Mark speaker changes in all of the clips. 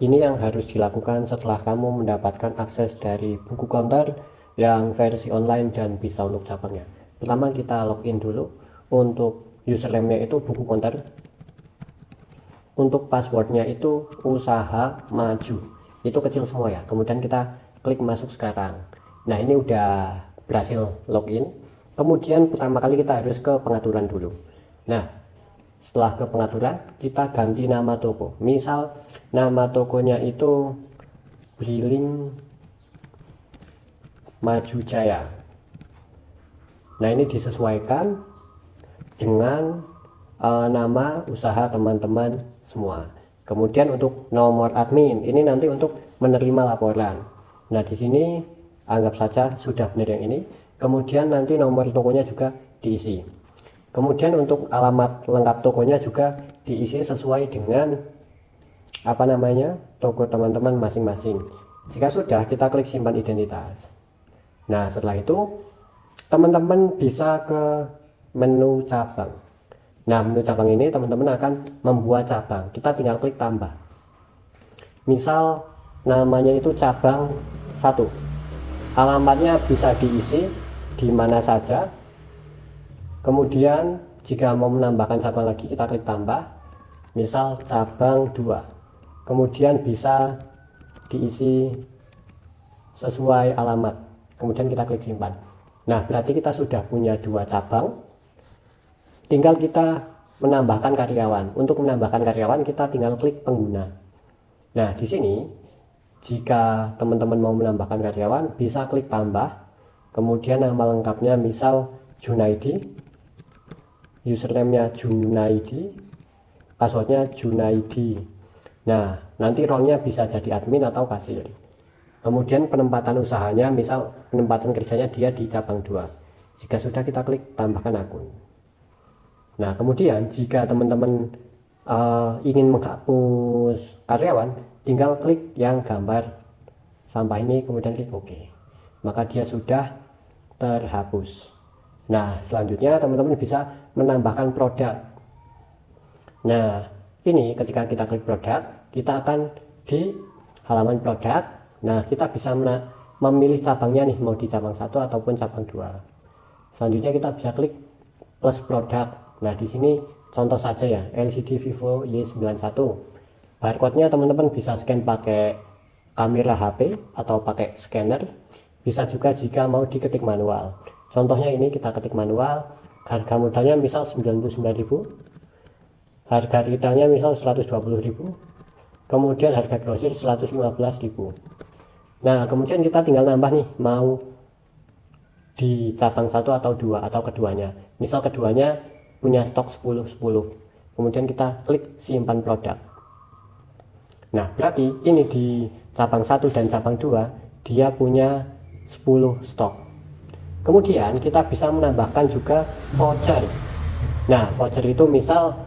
Speaker 1: ini yang harus dilakukan setelah kamu mendapatkan akses dari buku konter yang versi online dan bisa untuk cabangnya. Pertama kita login dulu. Untuk username-nya itu buku konter, untuk passwordnya itu usaha maju, itu kecil semua ya. Kemudian kita klik masuk sekarang. Nah ini udah berhasil login. Kemudian pertama kali kita harus ke pengaturan dulu. Nah setelah ke pengaturan kita ganti nama toko. Misal nama tokonya itu Briling Maju Jaya. Nah ini disesuaikan dengan nama usaha teman-teman semua. Kemudian untuk nomor admin ini nanti untuk menerima laporan. Nah di sini anggap saja sudah benar yang ini. Kemudian nanti nomor tokonya juga diisi. Kemudian untuk alamat lengkap tokonya juga diisi sesuai dengan apa namanya toko teman-teman masing-masing. Jika sudah, kita klik simpan identitas. Nah setelah itu teman-teman bisa ke menu cabang. Nah menu cabang ini teman-teman akan membuat cabang. Kita tinggal klik tambah. Misal namanya itu cabang 1. Alamatnya bisa diisi di mana saja. Kemudian jika mau menambahkan cabang lagi kita klik tambah. Misal cabang 2. Kemudian bisa diisi sesuai alamat. Kemudian kita klik simpan. Nah berarti kita sudah punya 2 cabang. Tinggal kita menambahkan karyawan. Untuk menambahkan karyawan kita tinggal klik pengguna. Nah di sini jika teman-teman mau menambahkan karyawan bisa klik tambah. Kemudian nama lengkapnya misal Junaidi, username-nya Junaidi, passwordnya Junaidi. Nah nanti role-nya bisa jadi admin atau kasir. Kemudian penempatan usahanya misal penempatan kerjanya dia di cabang 2. Jika sudah kita klik tambahkan akun. Nah kemudian jika teman-teman ingin menghapus karyawan tinggal klik yang gambar sampah ini kemudian klik OK, maka dia sudah terhapus. Nah selanjutnya teman-teman bisa menambahkan produk. Nah ini ketika kita klik produk kita akan di halaman produk. Nah kita bisa memilih cabangnya nih, mau di cabang 1 ataupun cabang 2. Selanjutnya kita bisa klik plus produk. Nah di sini contoh saja ya, LCD Vivo Y91. Barcode-nya teman-teman bisa scan pakai kamera HP atau pakai scanner. Bisa juga jika mau diketik manual. Contohnya ini kita ketik manual. Harga modalnya misal 99.000. Harga retailnya misal 120.000. Kemudian harga grosir 115.000. Nah kemudian kita tinggal nambah nih, mau di cabang 1 atau 2 atau keduanya. Misal keduanya punya stok 10. Kemudian kita klik simpan produk. Nah berarti ini di cabang 1 dan cabang 2 dia punya 10 stok. Kemudian kita bisa menambahkan juga voucher. Nah voucher itu misal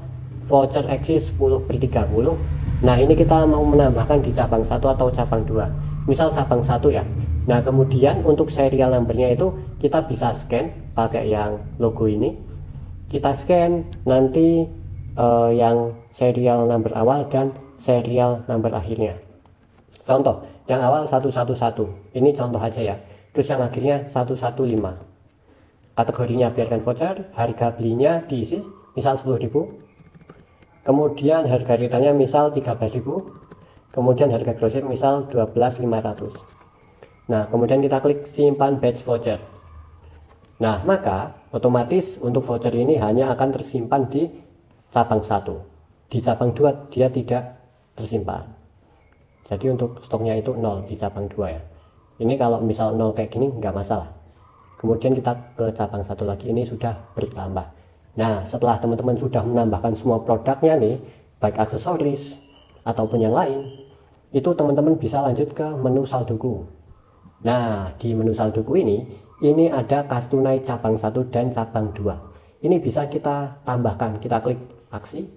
Speaker 1: voucher eksis 10/30. Nah ini kita mau menambahkan di cabang 1 atau cabang 2. Misal cabang 1 ya. Nah kemudian untuk serial numbernya itu kita bisa scan pakai yang logo ini. Kita scan nanti yang serial number awal dan serial number akhirnya. Contoh yang awal 111, ini contoh aja ya. Terus yang akhirnya 115. Kategorinya biarkan voucher. Harga belinya diisi misal 10.000. Kemudian harga retailnya misal 13.000. Kemudian harga grosir misal 12.500. Nah kemudian kita klik simpan batch voucher. Nah maka otomatis untuk voucher ini hanya akan tersimpan di cabang 1. Di cabang 2 dia tidak tersimpan. Jadi untuk stoknya itu 0 di cabang 2 ya. Ini kalau misal 0 kayak gini nggak masalah. Kemudian kita ke cabang 1 lagi, ini sudah bertambah. Nah setelah teman-teman sudah menambahkan semua produknya nih, baik aksesoris ataupun yang lain, itu teman-teman bisa lanjut ke menu saldoku. Nah di menu saldoku ini ada kas tunai cabang 1 dan cabang 2. Ini bisa kita tambahkan, kita klik aksi.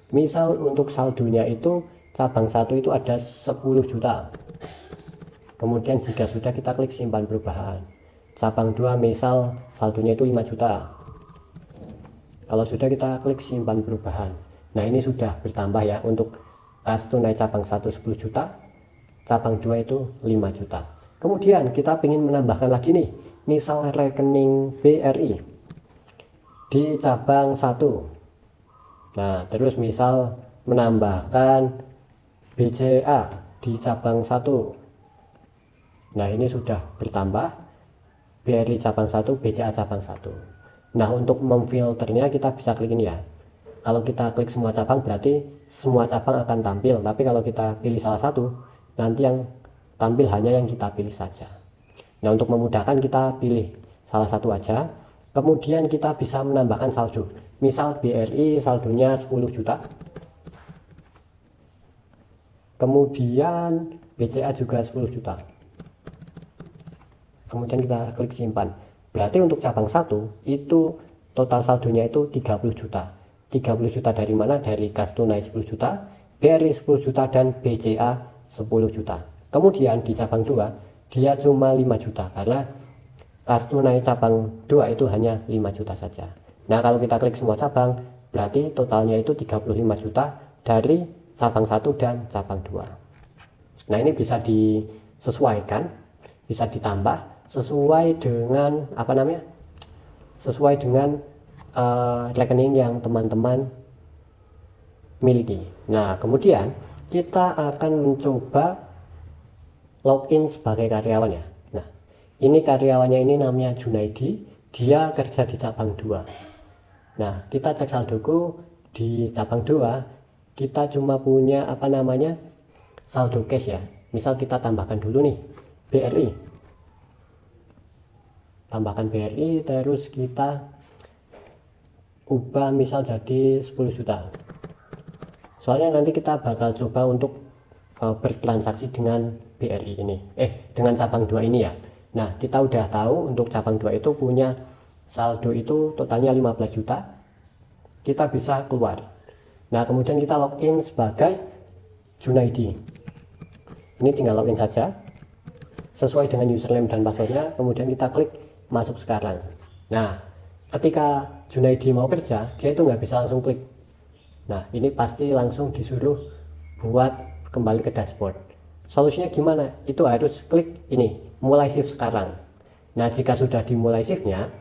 Speaker 1: Misal untuk saldonya itu cabang 1 itu ada 10 juta. Kemudian jika sudah kita klik simpan perubahan. Cabang 2 misal saldonya itu 5 juta. Kalau sudah kita klik simpan perubahan. Nah ini sudah bertambah ya untuk kas tunai cabang 1 10 juta, cabang 2 itu 5 juta. Kemudian kita ingin menambahkan lagi nih, misal rekening BRI di cabang 1. Nah, terus misal menambahkan BCA di cabang 1. Nah, ini sudah bertambah BRI cabang 1, BCA cabang 1. Nah, untuk memfilternya kita bisa klik ini ya. Kalau kita klik semua cabang berarti semua cabang akan tampil, tapi kalau kita pilih salah satu, nanti yang tampil hanya yang kita pilih saja. Nah, untuk memudahkan kita pilih salah satu aja, kemudian kita bisa menambahkan saldo. Misal BRI saldonya 10 juta, kemudian BCA juga 10 juta, kemudian kita klik simpan. Berarti untuk cabang 1 itu total saldonya itu 30 juta. 30 juta dari mana? Dari kas tunai 10 juta, BRI 10 juta, dan BCA 10 juta. Kemudian di cabang 2 dia cuma 5 juta karena kas tunai cabang 2 itu hanya 5 juta saja. Nah, kalau kita klik semua cabang berarti totalnya itu 35 juta dari cabang 1 dan cabang 2. Nah, ini bisa disesuaikan, bisa ditambah sesuai dengan sesuai dengan rekening yang teman-teman miliki. Nah, kemudian kita akan mencoba login sebagai karyawan ya. Nah, ini karyawannya ini namanya Junaidi, dia kerja di cabang 2. Nah, kita cek saldoku di cabang 2, kita cuma punya saldo cash ya. Misal kita tambahkan dulu nih BRI, tambahkan BRI, terus kita ubah misal jadi 10 juta. Soalnya nanti kita bakal coba untuk bertransaksi dengan BRI ini, dengan cabang 2 ini ya. Nah, kita udah tahu untuk cabang 2 itu punya saldo itu totalnya 15 juta. Kita bisa keluar. Nah, kemudian kita login sebagai Junaidi. Ini tinggal login saja sesuai dengan username dan passwordnya, kemudian kita klik masuk sekarang. Nah, ketika Junaidi mau kerja, dia itu nggak bisa langsung klik. Nah, ini pasti langsung disuruh buat kembali ke dashboard. Solusinya gimana? Itu harus klik ini, mulai shift sekarang. Nah, jika sudah dimulai shiftnya,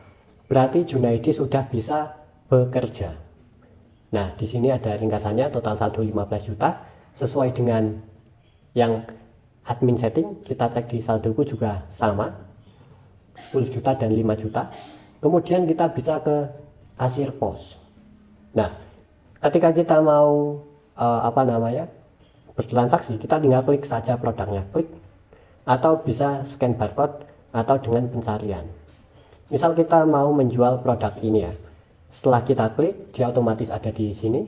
Speaker 1: berarti Junaidi sudah bisa bekerja. Nah, di sini ada ringkasannya, total saldo 15 juta, sesuai dengan yang admin setting. Kita cek di saldoku juga sama, 10 juta dan 5 juta. Kemudian kita bisa ke kasir pos. Nah, ketika kita mau bertransaksi, kita tinggal klik saja produknya, klik, atau bisa scan barcode atau dengan pencarian. Misal kita mau menjual produk ini ya, setelah kita klik dia otomatis ada di sini.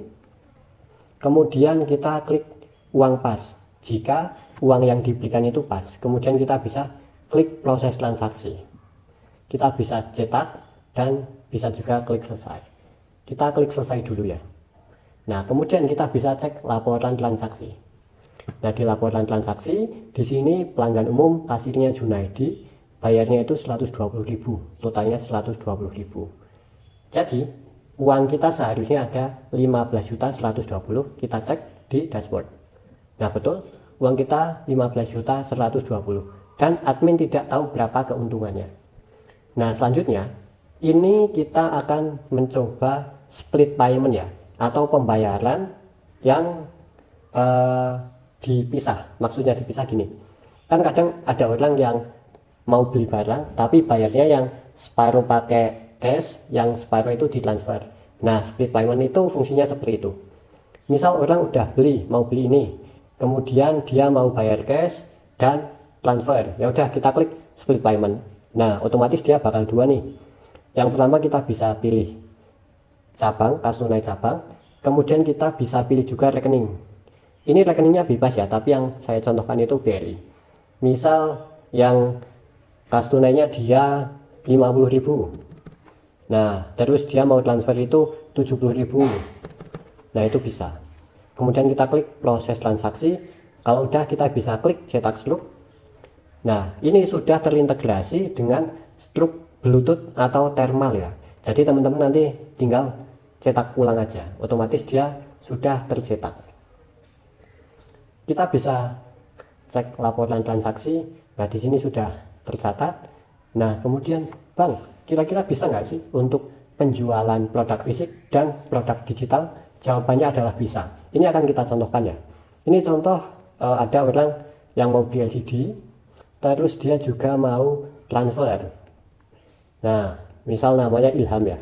Speaker 1: Kemudian kita klik uang pas jika uang yang diberikan itu pas. Kemudian kita bisa klik proses transaksi, kita bisa cetak dan bisa juga klik selesai. Kita klik selesai dulu ya. Nah, kemudian kita bisa cek laporan transaksi. Nah, di laporan transaksi di sini pelanggan umum kasirnya Junaidi, bayarnya itu 120.000, totalnya 120.000. Jadi uang kita seharusnya ada 15.120.000. Kita cek di dashboard. Nah, betul, uang kita 15.120.000 dan admin tidak tahu berapa keuntungannya. Nah, selanjutnya ini kita akan mencoba split payment ya, atau pembayaran yang dipisah. Maksudnya dipisah gini, kan kadang ada orang yang mau beli barang tapi bayarnya yang separuh pakai cash, yang separuh itu ditransfer. Nah, split payment itu fungsinya seperti itu. Misal orang udah mau beli ini, kemudian dia mau bayar cash dan transfer, ya udah kita klik split payment. Nah, otomatis dia bakal dua nih. Yang pertama kita bisa pilih cabang, kas tunai cabang, kemudian kita bisa pilih juga rekening. Ini rekeningnya bebas ya, tapi yang saya contohkan itu BRI. Misal yang kas tunainya dia 50.000, nah terus dia mau transfer itu 70.000, nah itu bisa. Kemudian kita klik proses transaksi. Kalau udah, kita bisa klik cetak sluk. Nah, ini sudah terintegrasi dengan struk Bluetooth atau thermal ya. Jadi teman-teman nanti tinggal cetak ulang aja, otomatis dia sudah tercetak. kita bisa cek laporan transaksi. Nah, di sini sudah tercatat. Nah, kemudian Bang, kira-kira bisa nggak sih untuk penjualan produk fisik dan produk digital? Jawabannya adalah bisa. Ini akan kita contohkan ya. Ini contoh ada orang yang mau beli LCD, terus dia juga mau transfer. Nah, misal namanya Ilham ya.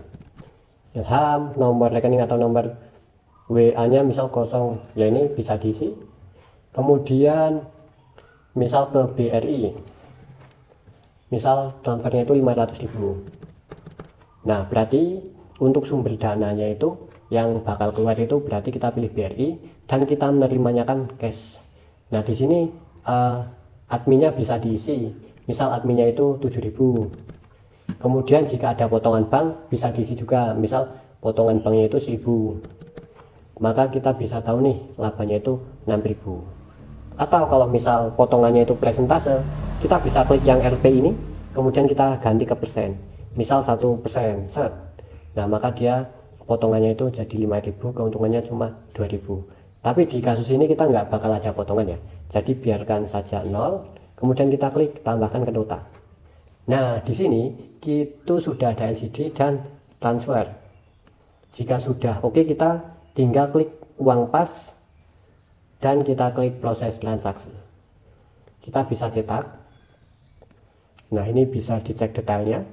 Speaker 1: Ilham, nomor rekening atau nomor WA-nya misal kosong, ya ini bisa diisi. Kemudian misal ke BRI, misal transfernya itu 500.000. Nah, berarti untuk sumber dananya itu yang bakal keluar itu berarti kita pilih BRI dan kita menerimanya kan cash. Nah, di sini adminnya bisa diisi. Misal adminnya itu 7.000. Kemudian jika ada potongan bank bisa diisi juga. Misal potongan banknya itu 1.000. Maka kita bisa tahu nih labanya itu 6.000. Atau kalau misal potongannya itu persentase, kita bisa klik yang RP ini, kemudian kita ganti ke persen. Misal 1%, set. Nah, maka dia potongannya itu jadi 5.000, keuntungannya cuma 2.000. Tapi di kasus ini kita nggak bakal ada potongan ya. Jadi biarkan saja 0, kemudian kita klik tambahkan ke nota. Nah, di sini itu sudah ada LCD dan transfer. Jika sudah oke, kita tinggal klik uang pas dan kita klik proses transaksi. Kita bisa cetak. Nah, ini bisa dicek detailnya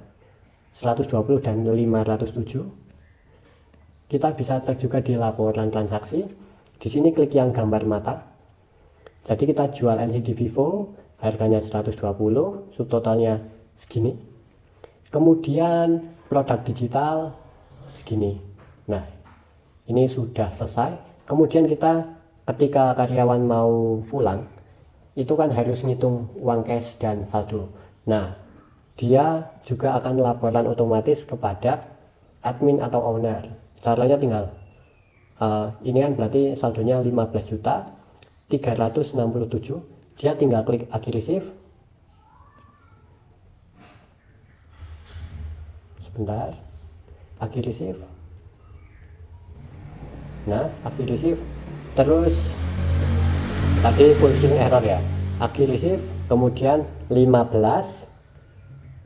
Speaker 1: 120 dan 507. Kita bisa cek juga di laporan transaksi. Di sini klik yang gambar mata. Jadi kita jual LCD Vivo, harganya 120, subtotalnya segini. Kemudian produk digital segini. Nah, ini sudah selesai. Kemudian kita ketika karyawan mau pulang, itu kan harus ngitung uang cash dan saldo. Nah, dia juga akan laporan otomatis kepada admin atau owner. Caranya tinggal ini kan berarti saldonya 15.367. Dia tinggal klik akhir receive. Sebentar, akhir receive. Nah, akhir receive. Terus tadi full screen error ya. Akhir receive, kemudian 15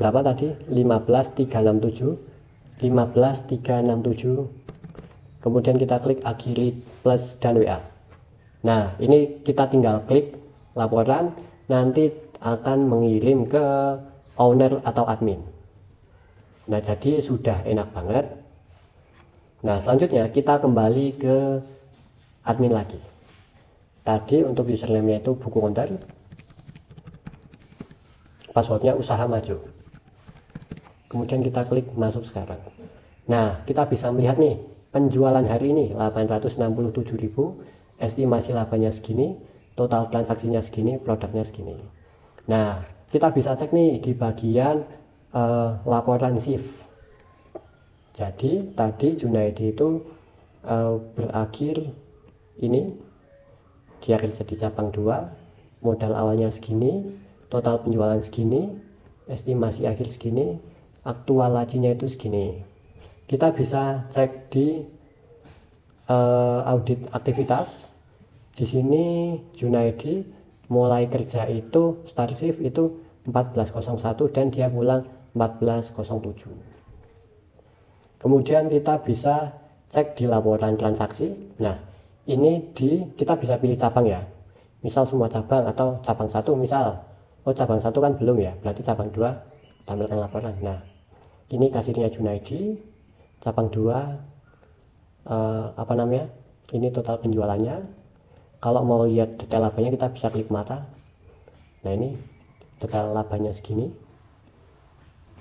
Speaker 1: berapa tadi? 15.367. 15.367. Kemudian kita klik akhiri plus dan WA. Nah, ini kita tinggal klik laporan, nanti akan mengirim ke owner atau admin. Nah, jadi sudah enak banget. Nah, selanjutnya kita kembali ke admin lagi. Tadi untuk username-nya itu buku konter, passwordnya usaha maju. Kemudian kita klik masuk sekarang. Nah, kita bisa melihat nih penjualan hari ini 867.000, estimasi labanya segini, total transaksinya segini, produknya segini. Nah, kita bisa cek nih di bagian laporan shift. Jadi tadi Junaidi itu berakhir ini, dia kerja di cabang 2, modal awalnya segini, total penjualan segini, estimasi akhir segini, aktual lajinya itu segini. Kita bisa cek di audit aktivitas. Di sini Junaidi mulai kerja itu start shift itu 14.01 dan dia pulang 14.07. Kemudian kita bisa cek di laporan transaksi. Nah, ini kita bisa pilih cabang ya. Misal semua cabang atau cabang 1 misal. Oh, cabang 1 kan belum ya. Berarti cabang 2 tampilkan laporan. Nah, ini kasirnya Junaidi. Cabang 2 apa namanya? Ini total penjualannya. Kalau mau lihat detail labanya kita bisa klik mata. Nah, ini detail labanya segini.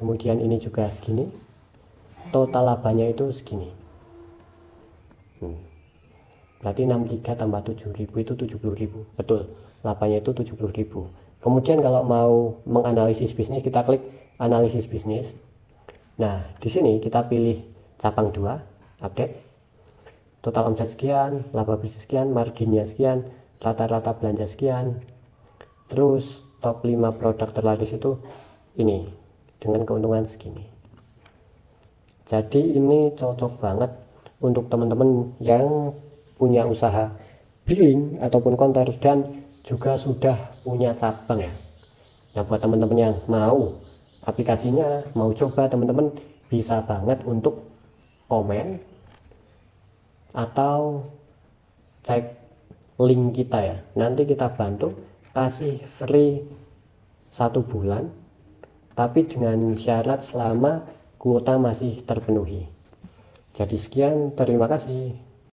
Speaker 1: Kemudian ini juga segini. Total labanya itu segini. Berarti 63 tambah 7.000 itu 70.000. Betul, labanya itu 70.000. Kemudian kalau mau menganalisis bisnis, kita klik analisis bisnis. Nah, di sini kita pilih cabang 2, update. Total omset sekian, laba bisnis sekian, marginnya sekian, rata-rata belanja sekian. Terus top 5 produk terlaris itu ini dengan keuntungan segini. Jadi ini cocok banget untuk teman-teman yang punya usaha billing ataupun konter dan juga sudah punya cabang ya. Nah buat teman-teman yang mau aplikasinya, mau coba, teman-teman bisa banget untuk komen atau cek link kita ya, nanti kita bantu kasih free 1 bulan, tapi dengan syarat selama kuota masih terpenuhi. Jadi sekian, terima kasih.